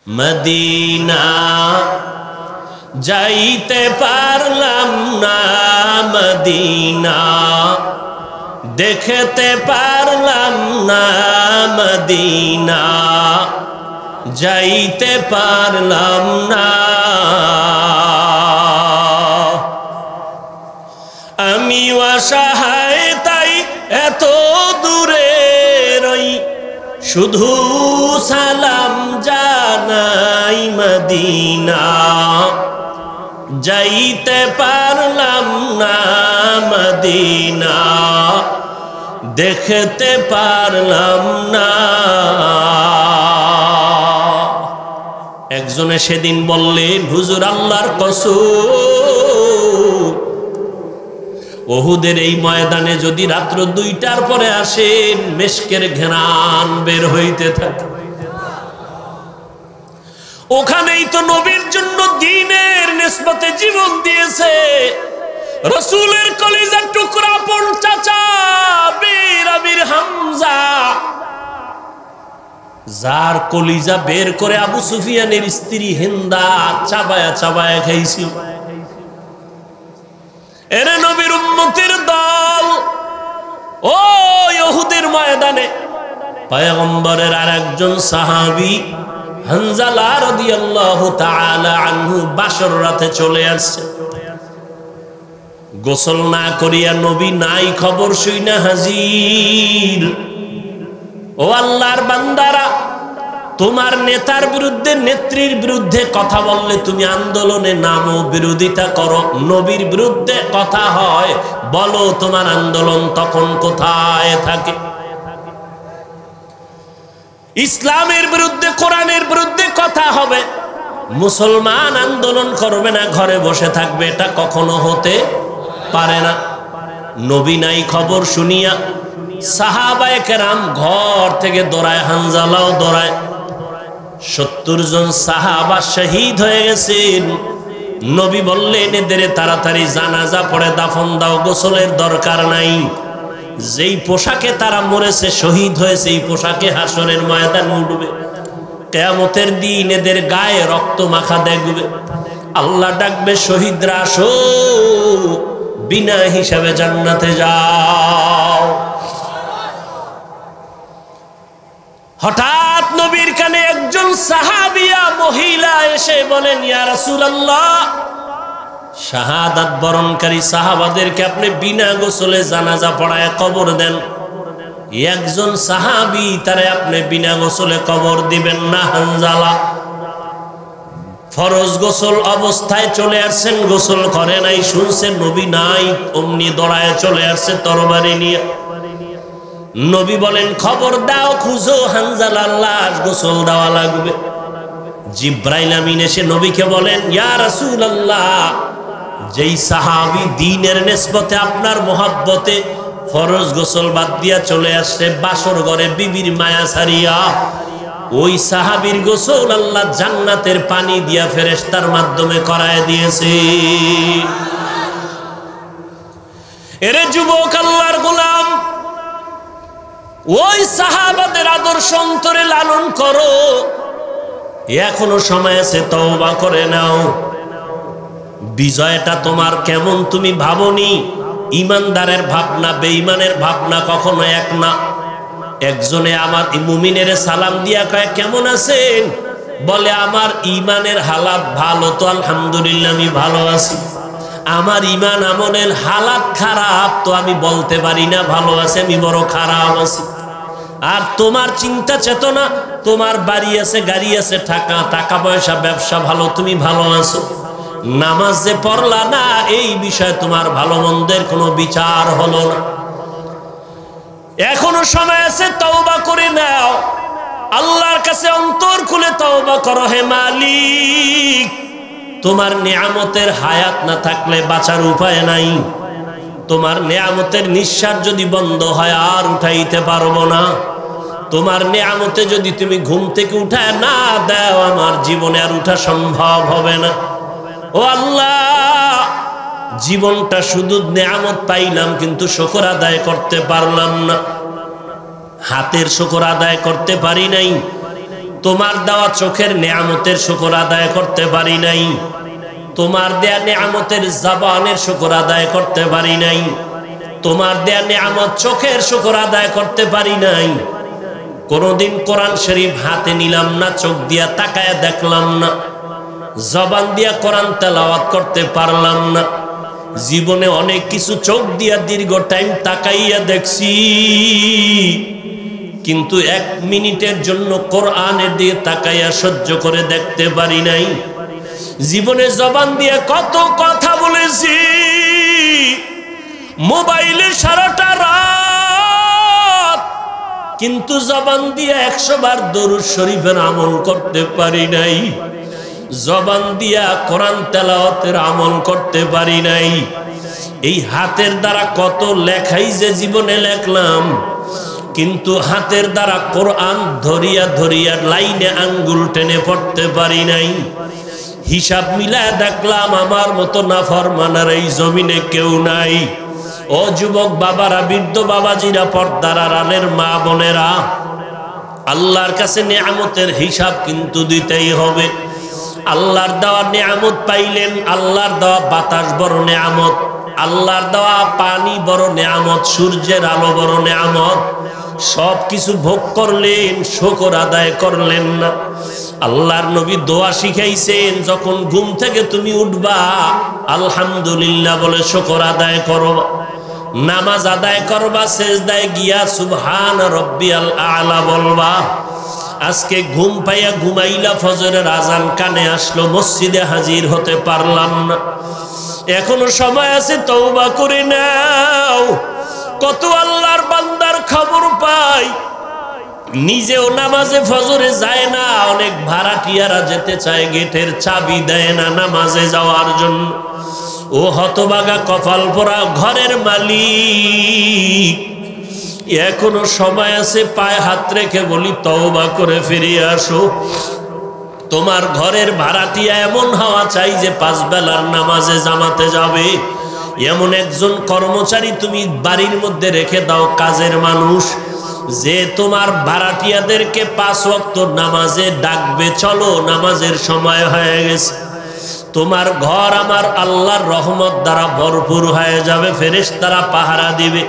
Medina যাইতে পারলাম না, মদিনা দেখতে পারলাম না, মদিনা যাইতে পারলাম না। আমি অসহায় তাই এত দূরে রই, শুধু সালাম জানাই, মদিনা যাইতে পারলাম না, মদিনা দেখতে পারলাম না। একজনে সেদিন বললেন, হুজুর আল্লাহর কসম, ওহুদের এই ময়দানে যদি রাত্র 2টার পরে আসেন, মেশকের ঘ্রাণ বের হইতে থাকে। ওখানেই তো নবীর জন্য দ্বীনের নিসবতে জীবন দিয়েছে রাসূলের কলিজার টুকরা আপন চাচা বীর আমির হামজা, যার কলিজা বের করে আবু সুফিয়ানের স্ত্রী হিন্দা চাবায়া চাবায়া খাইছিল। এরে নবীর উম্মতের দল, ও ইহুদের ময়দানে পয়গম্বরের আরেকজন সাহাবী হানজালা রাদিয়াল্লাহু তাআলা আনহু বাসর রাতে চলে আসছে। গোসল না করিয়া নবী নাই খবর শুইনা হাজির। ও আল্লাহর বান্দারা, তোমার নেতার বিরুদ্ধে নেত্রীর বিরুদ্ধে কথা বললে তুমি আন্দোলনে নামো, বিরোধিতা করো। নবীর বিরুদ্ধে কথা হয়, বলো তোমার আন্দোলন তখন কোথায় থাকে? ইসলামের বিরুদ্ধে, কোরআনের বিরুদ্ধে কথা হবে, মুসলমান আন্দোলন করবে না, ঘরে বসে থাকবে, এটা কখনো হতে পারে না। নবী নাই খবর শুনিয়া সাহাবায়ে কেরাম ঘর থেকে দৌড়ায়, হানজালাও দৌড়ায়। 70 জন সাহাবা শহীদ হয়ে গেছেন। নবী বললেন, এদের তাড়াতাড়ি জানাজা পড়ে দাফন দাও, গোসলের দরকার নাই। যেই পোশাকে তারা মরেছে, শহীদ হয়েছে, এই পোশাকে হাসরের ময়দানে উঠবে। কিয়ামতের দিন এদের গায়ে রক্ত মাখা দেখবে। আল্লাহ ডাকবে, শহীদরা আসো, বিনা হিসাবে জান্নাতে যাও। হঠাৎ নবীর কানে একজন সাহাবিয়া মহিলা এসে বলেন, ইয়া রাসূলুল্লাহ, শাহাদাত বরণকারী সাহাবাদেরকে আপনি বিনা গোসলে জানাজা পড়ায় কবর দেন। একজন সাহাবী, তারে আপনি বিনা গোসলে কবর দিবেন না। হানজালা ফরজ গোসল অবস্থায় চলে আসছেন, গোসল করে নাই, শুনছেন নবী নাই, অমনি দৌড়ায় চলে আসছে তরবারি নিয়ে। নবী বলেন, খবর দাও, খুঁজো হানজালার লাশ, গোসল দেওয়া লাগবে। জিব্রাইল আমিন এসে নবীকে বলেন, ইয়া রাসূলুল্লাহ, যেই সাহাবী দ্বীনের নিসবতে আপনার মোহাব্বতে ফরজ গোসল বাদ দিয়া চলে আসছে বাসর ঘরে বিবির মায়া ছাড়িয়া, ওই সাহাবীর গোসল আল্লাহ জান্নাতের পানি দিয়া ফেরেশতার মাধ্যমে করায় দিয়েছে। এরে যুবক, আল্লাহর গোলাম, ওই সাহাবাদের আদর্শ অন্তরে লালন করো। এখনো সময় আছে, তওবা করে নাও। বিজয়টা তোমার কেমন তুমি ভাবনি। ইমানদারের ভাবনা বেঈমানের ভাবনা কখনো এক না। একজনে আমার মুমিনের সালাম দিয়া কয়, কেমন আছেন? বলে, আমার ইমানের হালাত ভালো তো আলহামদুলিল্লাহ, আমি ভালো আছি। আমার ইমান আমলের হালাত খারাপ তো আমি বলতে পারি না ভালো আছে, আমি বড় খারাপ আছি। আর তোমার চিন্তা চেতনা, তোমার বাড়ি আছে, গাড়ি আছে, টাকা পয়সা, ব্যবসা ভালো, তুমি ভালো আছো। নামাজ যে পড়লা না, এই বিষয়ে তোমার ভালো মন্দের কোনো বিচার হলো না। এখনো সময় আছে, তওবা করে নাও। আল্লাহর কাছে অন্তর খুলে তওবা করো। হে মালিক, তোমার নিয়ামতের হায়াত না থাকলে বাঁচার উপায় নাই। তোমার নিয়ামতের নিঃশ্বাস যদি বন্ধ হয় আর উঠাইতে পারবো না। তোমার নিয়ামতে যদি তুমি ঘুম থেকে উঠায় না দাও, আমার জীবনে আর উঠা সম্ভব হবে না। ও আল্লাহ, জীবনটা শুধু নিয়ামত পাইলাম, কিন্তু শুকর আদায় করতে পারলাম না। হাতের শুকর আদায় করতে পারি নাই, তোমার দেওয়া চোখের নেয়ামতের শুকর আদায় করতে পারি নাই, তোমার দেয়া নেয়ামতের জবানের শুকর আদায় করতে পারি নাই, তোমার দেয়া নেয়ামত চোখের শুকর আদায় করতে পারি নাই। কোনদিন কোরআন শরীফ হাতে নিলাম না, চোখ দিয়া তাকায়া দেখলাম না, জবান দিয়া কোরআন তেলাওয়াত করতে পারলাম না। জীবনে অনেক কিছু চোখ দিয়া দীর্ঘ টাইম তাকাইয়া দেখছি, কিন্তু 1 মিনিটের জন্য কোরআনের দিকে তাকাইয়া সহ্য করে দেখতে পারি নাই। জীবনে জবান দিয়ে কত কথা বলেছি, মোবাইলে সারাটা রাত, কিন্তু জবান দিয়ে 100 বার দরুদ শরীফের আমল করতে পারি নাই, জবান দিয়া কোরআন তেলাওয়াতের আমল করতে পারি নাই। এই হাতের দ্বারা কত লেখাই যে জীবনে লেখলাম, কিন্তু হাতের দ্বারা কোরআন ধরিয়া ধরিয়া লাইনে আঙ্গুল টেনে পড়তে পারি নাই। হিসাব মিলায় দেখলাম আমার মতো নাফরমানের এই জমিনে কেউ নাই। ও যুবক বাবারা, বৃদ্ধ বাবাজিরা, পর্দার আড়ালের মা বোনেরা, আল্লাহর কাছে নেয়ামতের হিসাব কিন্তু দিতেই হবে। আল্লাহর দেওয়া নেয়ামত পাইলেন, আল্লাহর দেওয়া বাতাস বড় নেয়ামত, আল্লাহর দেওয়া পানি বড় নেয়ামত, সূর্যের আলো বড় নেয়ামত। সব কিছু ভোগ করলেন, শুকর আদায় করলেন না। আল্লাহর নবী দোয়া শিখাইছেন, যখন ঘুম থেকে তুমি উঠবা আলহামদুলিল্লাহ বলে শুকর আদায় করো। নামাজ আদায় করবা, সেজদায় গিয়া সুবহান রব্বিয়াল আলা বলবা। আজকে ঘুম পাইয়া ঘুমাইলা, ফজরের আজান কানে আসলো, মসজিদে হাজির হতে পারলাম না। এখনো সময় আছে, তওবা করে নাও। কত আল্লাহর বান্দার খবর পাই, নিজেও নামাজে ফজরে যায় না, অনেক ভাড়াটিয়ারা যেতে চায়, গেটের চাবি দেয় না নামাজে যাওয়ার জন্য। ও হতভাগা কপাল পোড়া ঘরের মালিক, এখনো সময় আছে, পায়ে হাত রেখে বলি তওবা করে ফিরে আসো। তোমার ঘরের ভাড়াটিয়া এমন হওয়া চাই যে 5 বেলার নামাজে জামাতে যাবে। এমন একজন কর্মচারী তুমি বাড়ির মধ্যে রেখে দাও, কাজের মানুষ, যে তোমার ভাড়াটিয়াদেরকে 5 ওয়াক্ত নামাজে ডাকবে, চলো নামাজের সময় হয়ে গেছে। তোমার ঘর আমার আল্লাহর রহমত দ্বারা ভরপুর হয়ে যাবে, ফেরেশতারা পাহারা দিবে।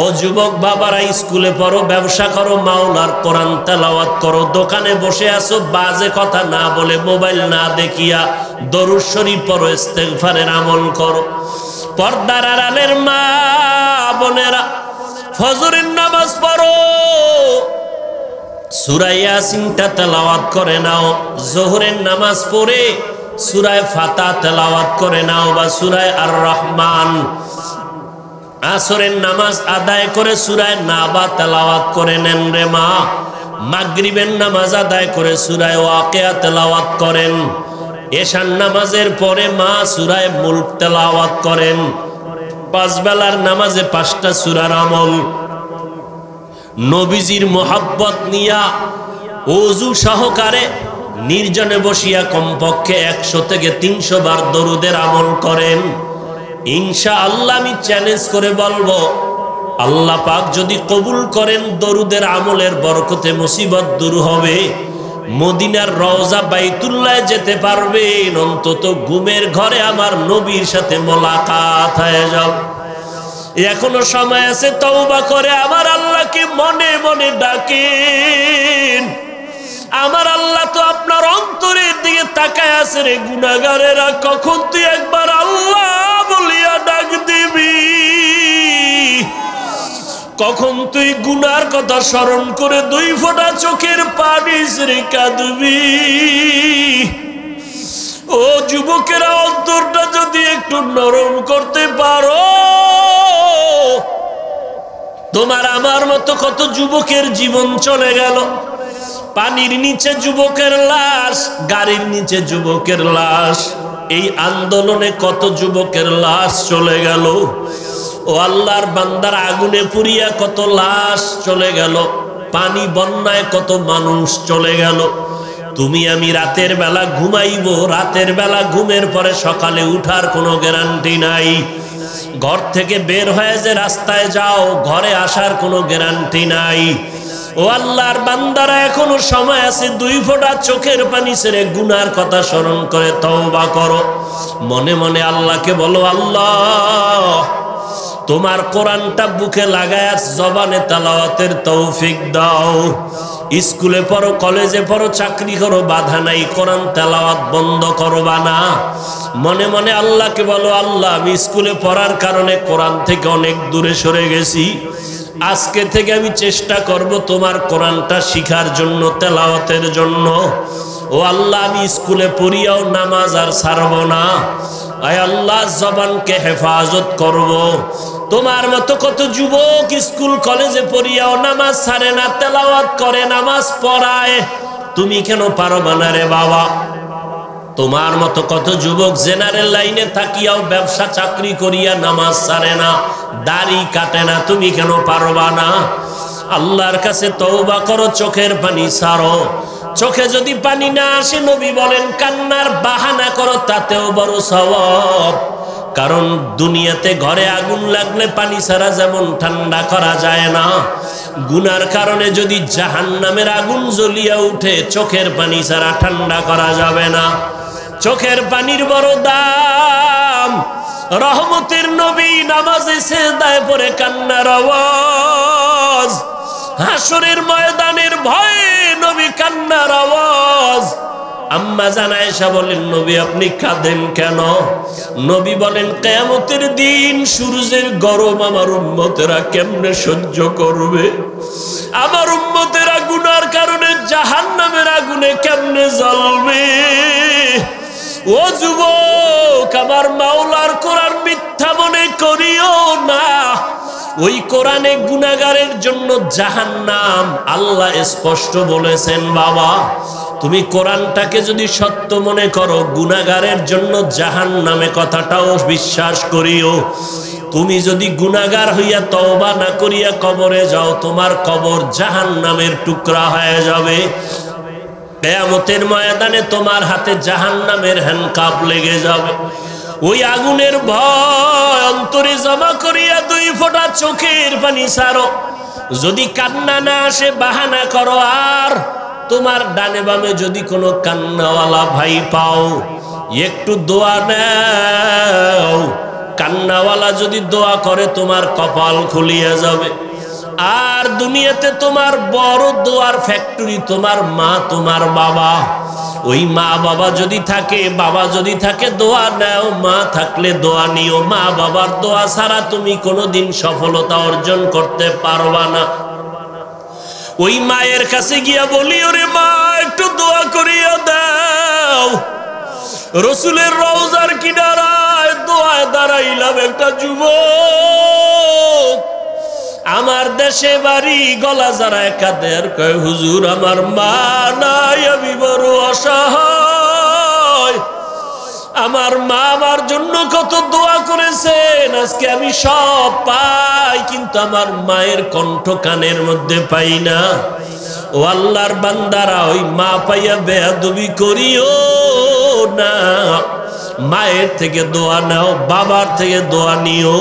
ও যুবক বাবারা, স্কুলে পড়ো, ব্যবসা করো, মাওলার কোরআন তেলাওয়াত করো, দোকানে বসে আছো, বাজে কথা না বলে, মোবাইল না দেখিয়া দরুদ শরীফ পড়ো, ইস্তেগফারের আমল করো। পর্দার আড়ালের মা বোনেরা, ফজরের নামাজ পড়ো, সূরা ইয়াসিনটা তেলাওয়াত করে নাও। যোহরের নামাজ পড়ে সূরা ফাতিহা তেলাওয়াত করে নাও, বা সূরা আর রহমান। আসরের নামাজ আদায় করে সূরা নাবা তেলাওয়াত করে নেন রে মা। মাগরিবের নামাজ আদায় করে সূরা ওয়াকিয়া তেলাওয়াত করেন। এশার নামাজের পরে মা সূরা মুলক তেলাওয়াত করেন। 5 বেলার নামাজে 5টা সূরার আমল। নবীজির মোহাব্বত নিয়া ওযু সহকারে নির্জনে বসিয়া কমপক্ষে 100 থেকে 300 বার দরুদের আমল করেন। ইনশাআল্লাহ আমি চ্যালেঞ্জ করে বলবো, আল্লাহ পাক যদি কবুল করেন, দরুদের আমলের বরকতে মুসিবত দূর হবে। মদিনার রওজা বাইতুল্লাহ যেতে পারবেন, অন্তত ঘুমের ঘরে আমার নবীর সাথে মোলাকাত হয়ে যাও। এখনো সময় আছে, তওবা করে আমার আল্লাহকে মনে মনে ডাকেন। আমার আল্লাহ তো আপনার অন্তরের দিকে তাকায় আছে রে গুনাহগারেরা, কখন তুই একবার আল্লাহ বলিয়া ডাক দিবি, কখন তুই গুনার কথা স্মরণ করে 2 ফোঁটা চোখের পানি ছেড়ে কাঁদবি। ও যুবকেরা, অন্তরটা যদি একটু নরম করতে পারো, তোমার আমার মতো কত যুবকের জীবন চলে গেল। পানির নিচে যুবকের লাশ, গাড়ির নিচে যুবকের লাশ, এই আন্দোলনে কত যুবকের লাশ চলে গেল। ও আল্লাহর বান্দার, আগুনে পুড়িয়া কত লাশ চলে গেল, পানি বন্যায় কত মানুষ চলে গেল। তুমি আমি রাতের বেলা ঘুমাইব, রাতের বেলা ঘুমের পরে সকালে উঠার কোনো গ্যারান্টি নাই। ঘর থেকে বের হয়ে যে রাস্তায় যাও, ঘরে আসার কোনো গ্যারান্টি নাই। ও আল্লাহর বান্দারা, এখনো সময় আছে, 2 ফোঁটা চোখের পানি ছেড়ে গুনার কথা স্মরণ করে তওবা করো। মনে মনে আল্লাহকে বলো, আল্লাহ তোমার কোরআনটা বুকে লাগায় জবানে তেলাওয়াতের তৌফিক দাও। স্কুলে পড়ো, কলেজে পড়ো, চাকরি করো, বাধা নাই, কোরআন তেলাওয়াত বন্ধ করবা না। মনে মনে আল্লাহকে বলো, আল্লাহ আমি স্কুলে পড়ার কারণে কোরআন থেকে অনেক দূরে সরে গেছি, আজকে থেকে আমি চেষ্টা করব তোমার কোরআনটা শিখার জন্য, তেলাওয়াতের জন্য। ও আল্লাহ আমি স্কুলে পড়িয়াও নামাজ আর ছাড়ব না। আয় আল্লাহ জবানকে হেফাজত করব। তোমার মতো কত যুবক স্কুল কলেজে পড়িয়াও নামাজ ছাড়ে না, তেলাওয়াত করে, নামাজ পড়ায়, তুমি কেন পারবা না রে বাবা? তোমার মতো কত যুবক জেনারেল লাইনে থাকিয়াও ব্যবসা চাকরি করিয়া নামাজ ছাড়ে না, দাড়ি কাটে না, তুমি কেন পারবা না? আল্লাহর কাছে তওবা করো, চোখের পানি ছাড়ো। চোখে যদি পানি না আসে, নবী বলেন কান্নার বাহানা করো, তাতেও বড় সওয়াব। কারণ দুনিয়াতে ঘরে আগুন লাগলে পানি ছাড়া যেমন ঠান্ডা করা যায় না, গুনার কারণে যদি জাহান্নামের আগুন জ্বলিয়া উঠে, চোখের পানি ছাড়া ঠান্ডা করা যাবে না। চোখের পানির বড় দাম। রহমতের নবী নামাজে সিজদায় পড়ে কান্নার আওয়াজ, হাসরের ময়দানের ভয়ে নবী কান্নার আওয়াজ। আম্মা জান আয়েশা বলেন, নবী আপনি কাঁদেন কেন? নবী বলেন, কিয়ামতের দিন সূর্যের গরম আমার উম্মতেরা কেমনে সহ্য করবে? আমার উম্মতেরা গুনার কারণে জাহান্নামের আগুনে কেমনে জ্বলবে? ও যুবক, আমার মাওলার কোরআন মিথ্যা মনে করিও না। ওই কোরআনে গুনাহগারের জন্য জাহান্নাম আল্লাহ স্পষ্ট বলেছেন। বাবা তুমি কোরআনটাকে যদি সত্য মনে করো, গুনাহগারের জন্য জাহান্নামে কথাটাও বিশ্বাস করিও। তুমি যদি গুনাহগার হইয়া তওবা না করিয়া কবরে যাও, তোমার কবর জাহান্নামের টুকরা হয়ে যাবে। কিয়ামতের ময়দানে তোমার হাতে জাহান্নামের হ্যান্ডকাপ লেগে যাবে। ওই আগুনের ভয় অন্তরে জমা করিয়া 2 ফোঁটা চোখের পানি ছাড়ো। যদি কান্না না আসে, বাহানা করো। আর তোমার ডানে বামে যদি কোনো কান্নাওয়ালা ভাই পাও, একটু দোয়া নাও। কান্নাওয়ালা যদি দোয়া করে, তোমার কপাল খুলিয়া যাবে। আর দুনিয়াতে তোমার বড় দোয়ার ফ্যাক্টরি তোমার মা, তোমার বাবা। ওই মা বাবা যদি থাকে, বাবা যদি থাকে, দোয়া নাও। মা থাকলে দোয়া নিও। মা বাবার দোয়া ছাড়া তুমি কোনোদিন সফলতা অর্জন করতে পারবা না। ওই মায়ের কাছে গিয়া বলি, ওরে মা একটু দোয়া করিয়া দাও। রসুলের রওজার কিনারায় দোয়ায় দাঁড়াইলাম একটা যুবক, আমার দেশে বাড়ি, গলা যারা কাদের, কয় হুজুর আমার মা নাই, আমি বড় অসহায়। আমার মা আমার জন্য কত দোয়া করেছেন, আজকে আমি সব পাই, কিন্তু আমার মায়ের কণ্ঠ কানের মধ্যে পাই না। ও আল্লাহর বান্দারা, ওই মা পাইয়া বেয়াদবি করিও না। মায়ের থেকে দোয়া নাও, বাবার থেকে দোয়া নিও।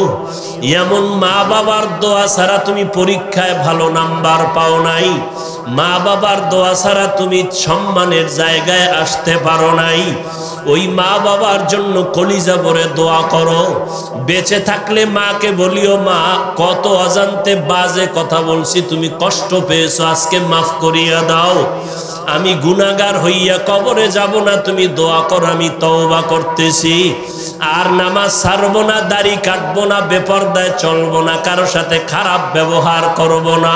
এমন মা বাবার দোয়া ছাড়া তুমি পরীক্ষায় ভালো নাম্বার পাও নাই। মা বাবার দোয়া ছাড়া তুমি সম্মানের জায়গায় আসতে পারো নাই। ওই মা বাবার জন্য কলিজা ভরে দোয়া করো। বেঁচে থাকলে মাকে বলিও, মা কত অজান্তে বাজে কথা বলছি, তুমি কষ্ট পেয়েছো, আজকে মাফ করিয়া দাও। আমি গুনাহগার হইয়া কবরে যাব না, তুমি দোয়া করো, আমি তওবা করতেছি। আর নামাজ ছাড়বো না, দাড়ি কাটবো না, বেপরদায় চলবো না, কারো সাথে খারাপ ব্যবহার করবো না।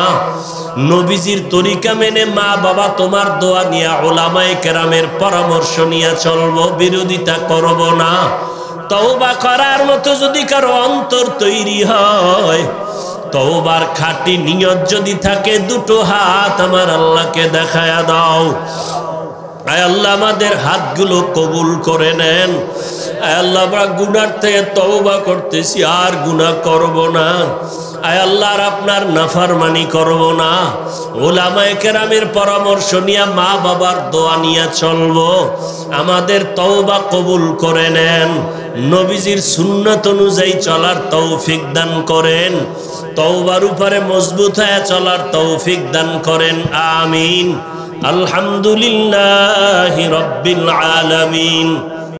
নবীজির তরিকা মেনে মা বাবা তোমার দোয়া নিয়ে, উলামায়ে কেরামের পরামর্শ নিয়ে চলবো, বিরোধিতা করবো না। তওবা করার মতো যদি কারো অন্তর তৈরি হয়, তওবার খাঁটি নিয়ত যদি থাকে, 2টো হাত আমার আল্লাহকে দেখায়া দাও। আয় আল্লাহ আমাদের হাতগুলো কবুল করে নেন। আয় আল্লাহ আমরা গুনার থেকে তওবা করতেছি, আর গুনাহ করব না। আয় আল্লাহ আপনার নাফরমানি করব না। উলামায়ে কেরামের পরামর্শ নিয়ে, মা বাবার দোয়া নিয়ে চলবো। আমাদের তওবা কবুল করে নেন। নবীজির সুন্নাত অনুযায়ী চলার তৌফিক দান করেন, তওবার উপরে মজবুত হয়ে চলার তৌফিক দান করেন। আমিন। আলহামদুলিল্লাহি রাব্বিল আলামিন।